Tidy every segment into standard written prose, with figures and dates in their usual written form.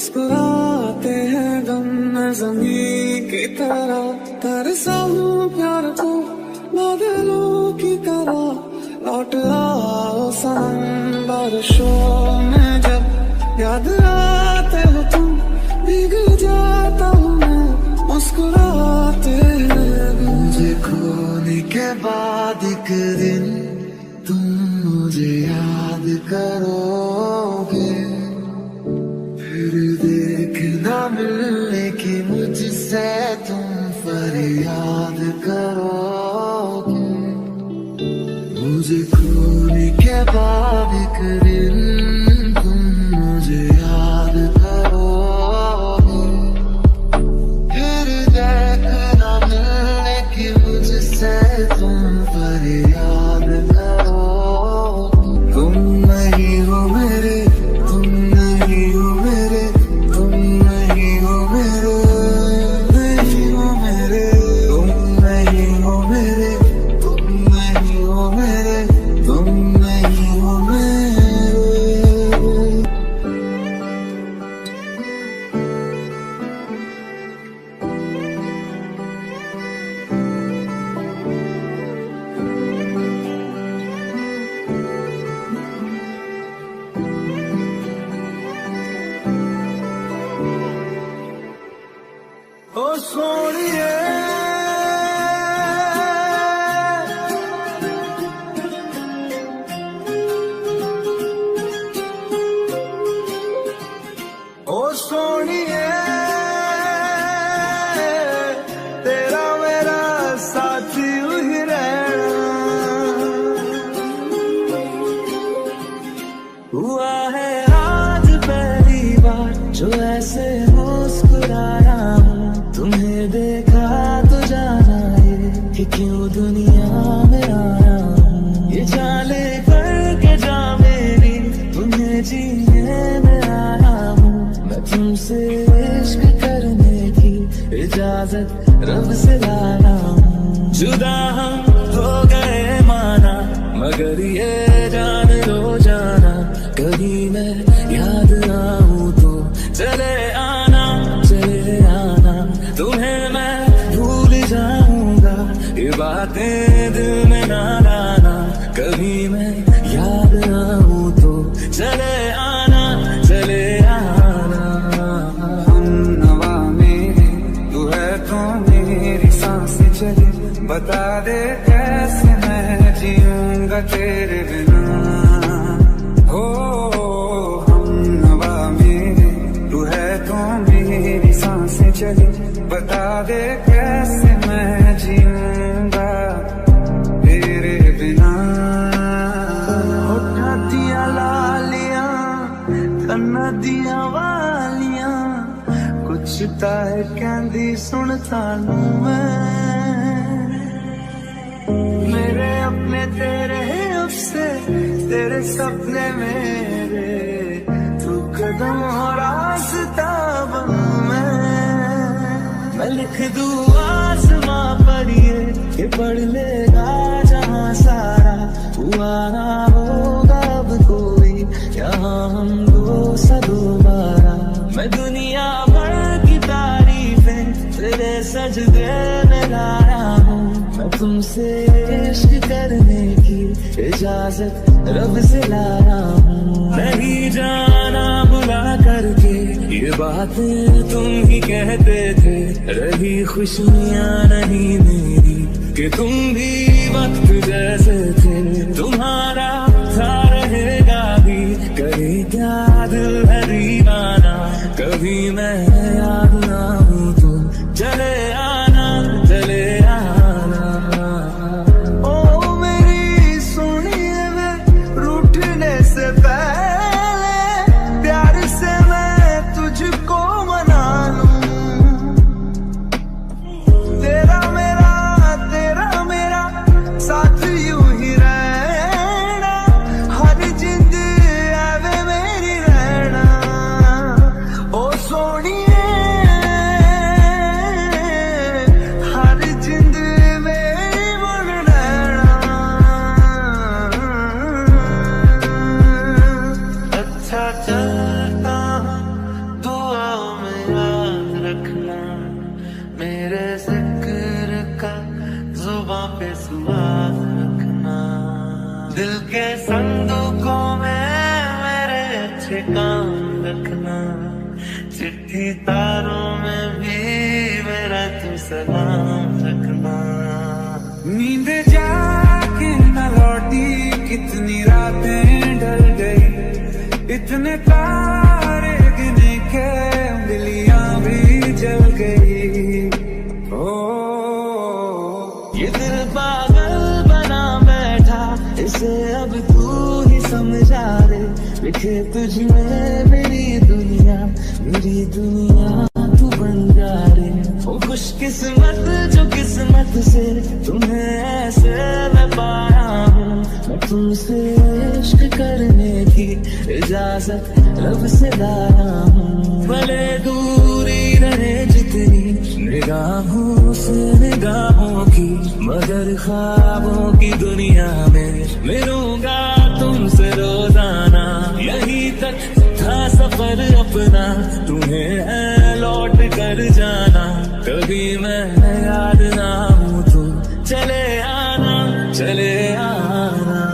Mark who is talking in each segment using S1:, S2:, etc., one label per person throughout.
S1: मुस्कुराते हैं गम में ज़मीं की तरह, तरसा हूँ प्यार को बादलों की तरह। लौट आओ सनम बारिशों में जब याद आते हो तुम, भीग जाता हूँ मैं मुस्कुराते हैं। मुझे खोने के बाद एक दिन तुम मुझे याद करोगे, फिर देखना मिलने की मुझसे तुम फरियाद करोगे। मुझे खोने के बाद एक दिन तुम मुझे याद करोगे, फिर देखना मिलने की मुझसे तुम फरियाद करोगे। तुम नहीं हो मेरे, तुम नहीं हो मेरे, तुम नहीं हो मेरे, नहीं हो मेरे, तुम नहीं हो मेरे, तुम नहीं हो मेरे, तुम नहीं हो मेरे। ओ सोनिए ओ सोनिए, तेरा मेरा साथी ही रहना। हुआ है आज पहली बार जो ऐसे मुस्कुराया हूँ, तुम्हें देखा तो जाना ये कि क्यों दुनिया में आया हूँ। ये चाले करके जा मेरी तुम्हें जीने में आया हूँ। मैं तुमसे इश्क करने की इजाजत रब से लाया हूँ। जुदा हम हो गए माना, मगर ये जान लो जाना, कभी मैं याद आऊँ तो चले आना, चले आना। तुम्हें मैं भूल जाऊंगा, ये बातें दिल में ना लाना, कभी मैं याद आऊँ तो चले आना, चले आना। हमनवा मेरी तू है तो मेरी सांसें चले, बता दे कैसे मैं जीऊंगा तेरे बिना। हो हमनवा मेरी तू है तो मेरी सांसें चले, बता दे कैसे मैं जीऊंगा तेरे बिना। होठा दिया लालियां कन्ना दिया वालियां, कुछ ताए कहंदी सुन सानू मेरे अपने तेरे उससे, तेरे सपने मेरे, तू कदम हो रास्ता बन। मैं लिख दूँ आसमां पर ये पढ़ लेगा जहाँ सारा, हुआ ना होगा अब कोई यहाँ हम दो सा दोबारा। मैं दुनिया भर की तारीफें तेरे सजदे में लाया हूँ। मैं तुमसे इश्क करने की इजाजत रब से लाया हूँ। नहीं जाना बुला करके ये बातें तुम ही कहते थे, रही खुशियाँ नहीं मेरी कि तुम भी वक्त जैसे थे। तुम्हारा था रहेगा भी, करे क्या दिल है दीवाना, कभी मैं याद ना हूँ तो चले आना, चले आना। ओ मेरी सोनिए वे रूठने से पहले प्यार से मैं तुझको मना लूं। तेरा मेरा साथ यूं ही रहे, रखना, मेरे जिक्र का जुबां पे सुहाग रखना, दिल के संदूकों में मेरे अच्छे काम रखना, चिट्ठी तारों में भी मेरा तू सलाम रखना। नींद जाके न लौटी कितनी रातें ढल गई, इतने तारे गिने के उंगलियां भी जल गई। ओ ये दिल पागल बना बैठा, इसे अब तू ही समझा रे, लिखे तुझ में मेरी दुनिया तू बन जा रे। ओ खुशकिस्मत जो किस्मत से तुम्हें ऐसे मैं पाया हूँ, मैं तुमसे इश्क करने की इजाजत रब से लाया हूँ। भले दूरी रहे जितनी निगाहों से निगाहों की, मगर ख्वाबों की दुनिया में मिलूंगा तुमसे रोजाना। यहीं तक था सफर अपना, तुम्हें है लौट कर जाना, कभी मैं याद ना हूँ तो चले आना, चले आना।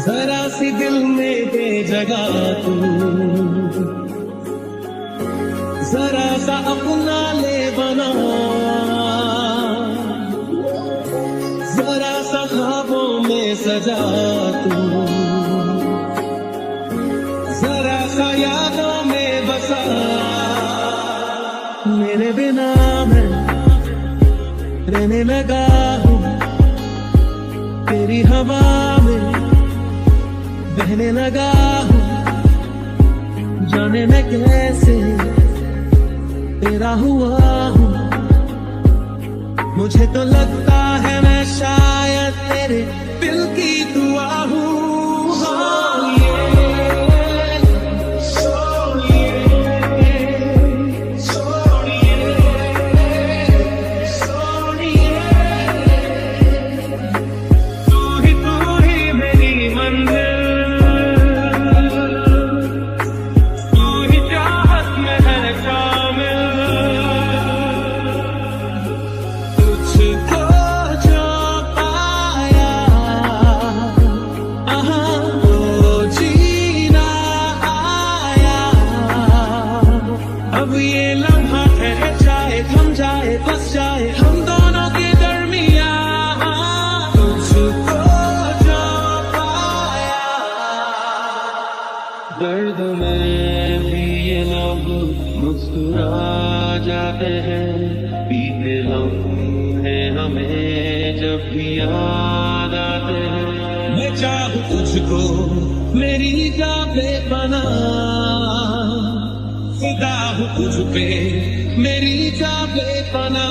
S1: जरा सी दिल में दे जगह तू, जरा सा अपना ले बना, जरा सा ख्वाबों में सजा तू, जरा सा यादों में बसा। मेरे बिना मैं रहने लगा हूँ, तेरी हवा में बहने लगा हूँ, जाने मैं कैसे तेरा हुआ हूँ। मुझे तो लगता है मैं शायद तेरे दिल की दुआ हूँ। अब ये लम्हा ठहर जाए, थम जाए, बस जाए हम दोनों के दरमियां, तुझको जो पाया। दर्द में भी ये लोग मुस्कुरा जाते हैं, बीते लम्हे हमें जब भी याद आते हैं। मैं चाहूँ तुझको मेरी जान पे बना, फिदा हूँ तुझ पे मेरी जान पे बना।